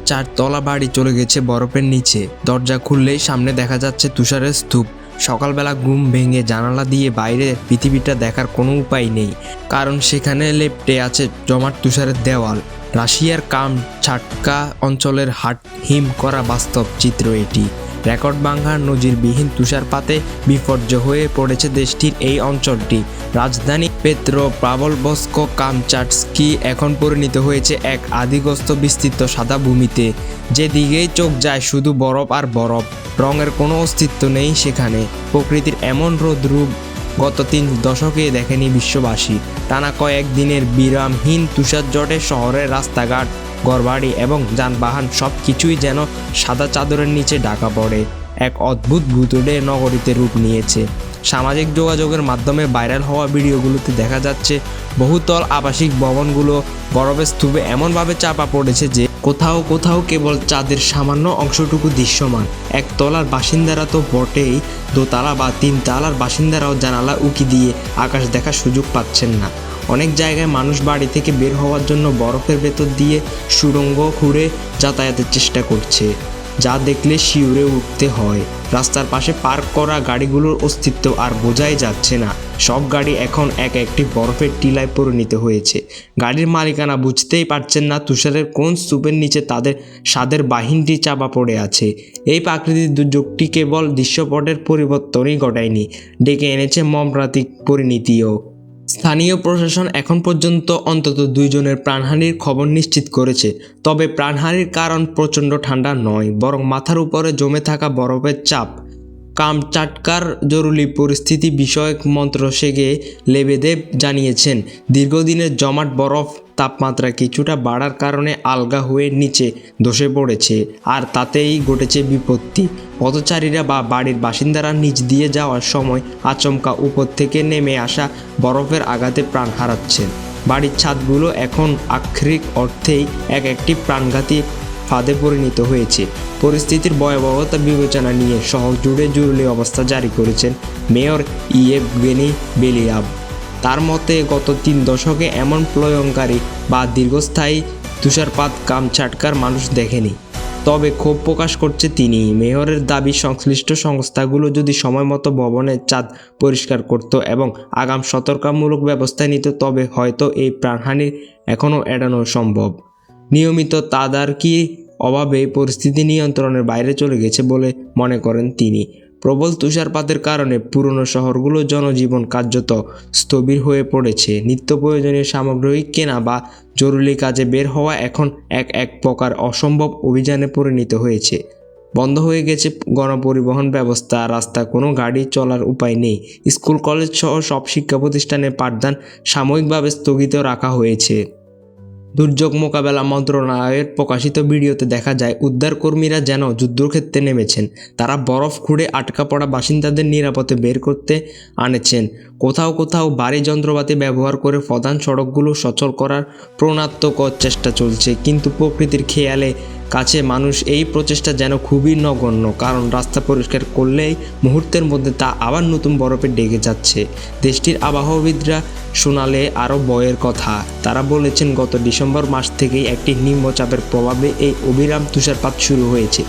4 তলা বাড়ি চলে গেছে বরফের নিচে। দরজা খুললেই সামনে দেখা যাচ্ছে তুষারের স্তূপ। সকালবেলা ঘুম ভেঙে জানালা দিয়ে বাইরে পৃথিবীটা দেখার কোনো উপায় নেই, কারণ সেখানে লেপ্টে আছে জমাট তুষারের দেওয়াল। রাশিয়ার কামচাটকা অঞ্চলের হাট হিম করা বাস্তব চিত্র এটি। রেকর্ড ভাঙার নজিরবিহীন তুষারপাতে বিপর্যয় হয়ে পড়েছে দেশটির এই অঞ্চলটি। রাজধানী পেত্রোপ্রাভলস্ক কামচাটস্কি এখন পরিণত হয়েছে এক আদিগ্রস্ত বিস্তৃত সাদা ভূমিতে। যেদিকেই চোখ যায় শুধু বরফ আর বরফ, রঙের কোনো অস্তিত্ব নেই সেখানে। প্রকৃতির এমন রৌদ্ররূপ গত 3 দশকে দেখেনি বিশ্ববাসী। টানা কয়েক দিনের বিরামহীন তুষারঝড়ে শহরের রাস্তাঘাট, ঘরবাড়ি এবং যানবাহন সব কিছুই যেন সাদা চাদরের নিচে ঢাকা পড়ে। এক অদ্ভুত ভূতুড়ে নগরীতে রূপ নিয়েছে। সামাজিক যোগাযোগের মাধ্যমে ভাইরাল হওয়া ভিডিওগুলোতে দেখা যাচ্ছে বহুতল আবাসিক ভবনগুলো বরফের স্তূপে এমনভাবে চাপা পড়েছে যে কোথাও কোথাও কেবল চাঁদের সামান্য অংশটুকু দৃশ্যমান। একতলার বাসিন্দারা তো বটেই, দোতলা বা 3 তলার বাসিন্দারাও জানালা উঁকি দিয়ে আকাশ দেখার সুযোগ পাচ্ছেন না। অনেক জায়গায় মানুষ বাড়ি থেকে বের হওয়ার জন্য বরফের ভেতর দিয়ে সুড়ঙ্গ খুঁড়ে যাতায়াতের চেষ্টা করছে, যা দেখলে শিউরে উঠতে হয়। রাস্তার পাশে পার্ক করা গাড়িগুলোর অস্তিত্ব আর বোঝাই যাচ্ছে না। সব গাড়ি এখন একটি বরফের টিলায় পরিণত হয়েছে। গাড়ির মালিকানা বুঝতেই পারছেন না তুষারের কোন স্তূপের নিচে তাদের স্বাদের বাহিনীটি চাপা পড়ে আছে। এই প্রাকৃতিক দুর্যোগটি কেবল দৃশ্যপটের পরিবর্তনই ঘটায়নি, ডেকে এনেছে মর্মান্তিক পরিণতিও। স্থানীয় প্রশাসন এখন পর্যন্ত অন্তত 2 জনের প্রাণহানির খবর নিশ্চিত করেছে। তবে প্রাণহানির কারণ প্রচণ্ড ঠান্ডা নয়, বরং মাথার উপরে জমে থাকা বরফের চাপ। কামচাটকার জরুরি পরিস্থিতি বিষয়ক মন্ত্রণালয়ে লেবেদেব জানিয়েছেন, দীর্ঘদিনের জমাট বরফ তাপমাত্রা কিছুটা বাড়ার কারণে আলগা হয়ে নিচে ধসে পড়েছে, আর তাতেই ঘটেছে বিপত্তি। পথচারীরা বা বাড়ির বাসিন্দারা নিচ দিয়ে যাওয়ার সময় আচমকা উপর থেকে নেমে আসা বরফের আঘাতে প্রাণ হারাচ্ছেন। বাড়ির ছাদগুলো এখন আক্ষরিক অর্থেই একটি প্রাণঘাতী ফাঁদে পরিণত হয়েছে। পরিস্থিতির ভয়াবহতা বিবেচনা নিয়ে শহর জুড়ে জরুরি অবস্থা জারি করেছেন মেয়র ইয়েভগেনি বেলিয়াভ। তার মতে, গত 3 দশকে এমন প্রলয়ঙ্কারী বা দীর্ঘস্থায়ী তুষারপাত কামচাটকার মানুষ দেখেনি। তবে ক্ষোভ প্রকাশ করছে তিনি। মেয়রের দাবি, সংশ্লিষ্ট সংস্থাগুলো যদি সময়মতো ভবনের ছাদ পরিষ্কার করত এবং আগাম সতর্কতামূলক ব্যবস্থা নিত, তবে হয়তো এই প্রাণহানি এখনও এড়ানো সম্ভব। নিয়মিত তদারকির অভাবে পরিস্থিতি নিয়ন্ত্রণের বাইরে চলে গেছে বলে মনে করেন তিনি। প্রবল তুষারপাতের কারণে পুরনো শহরগুলোর জনজীবন কার্যত স্থবির হয়ে পড়েছে। নিত্য প্রয়োজনীয় সামগ্রী কেনা বা জরুরি কাজে বের হওয়া এখন এক প্রকার অসম্ভব অভিযানে পরিণত হয়েছে। বন্ধ হয়ে গেছে গণপরিবহন ব্যবস্থা, রাস্তা কোনো গাড়ি চলার উপায় নেই। স্কুল কলেজ সহ সব শিক্ষা প্রতিষ্ঠানের পাঠদান সাময়িকভাবে স্থগিত রাখা হয়েছে। দুর্যোগ মোকাবেলা মন্ত্রণালয়ের প্রকাশিত ভিডিওতে দেখা যায় উদ্ধারকর্মীরা যেন যুদ্ধক্ষেত্রে নেমেছেন। তারা বরফ খুঁড়ে আটকা পড়া বাসিন্দাদের নিরাপদে বের করতে আনেছেন। কোথাও কোথাও ভারী যন্ত্রপাতি ব্যবহার করে প্রধান সড়কগুলো সচল করার প্রাণান্তকর চেষ্টা চলছে, কিন্তু প্রকৃতির খেয়ালে কাছে মানুষ এই প্রচেষ্টা যেন খুবই নগণ্য, কারণ রাস্তা পরিষ্কার করলেই মুহূর্তের মধ্যে তা আবার নতুন বরফে ডেকে যাচ্ছে। দেশটির আবহাওয়াবিদরা শোনালে আরও ভয়ের কথা। তারা বলেছেন, গত ডিসেম্বর মাস থেকেই একটি নিম্নচাপের প্রভাবে এই অবিরাম তুষারপাত শুরু হয়েছে।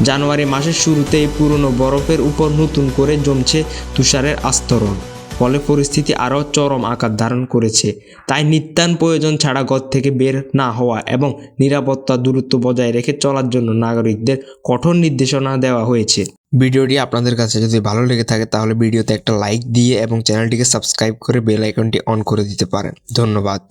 জানুয়ারি মাসের শুরুতেই পুরনো বরফের উপর নতুন করে জমছে তুষারের আস্তরণ। ফলে পরিস্থিতি আরও চরম আকার ধারণ করেছে। তাই নিতান্ত প্রয়োজন ছাড়া ঘর থেকে বের না হওয়া এবং নিরাপত্তা দূরত্ব বজায় রেখে চলার জন্য নাগরিকদের কঠোর নির্দেশনা দেওয়া হয়েছে। ভিডিওটি আপনাদের কাছে যদি ভালো লেগে থাকে তাহলে ভিডিওতে একটা লাইক দিয়ে এবং চ্যানেলটিকে সাবস্ক্রাইব করে বেল আইকনটি অন করে দিতে পারেন। ধন্যবাদ।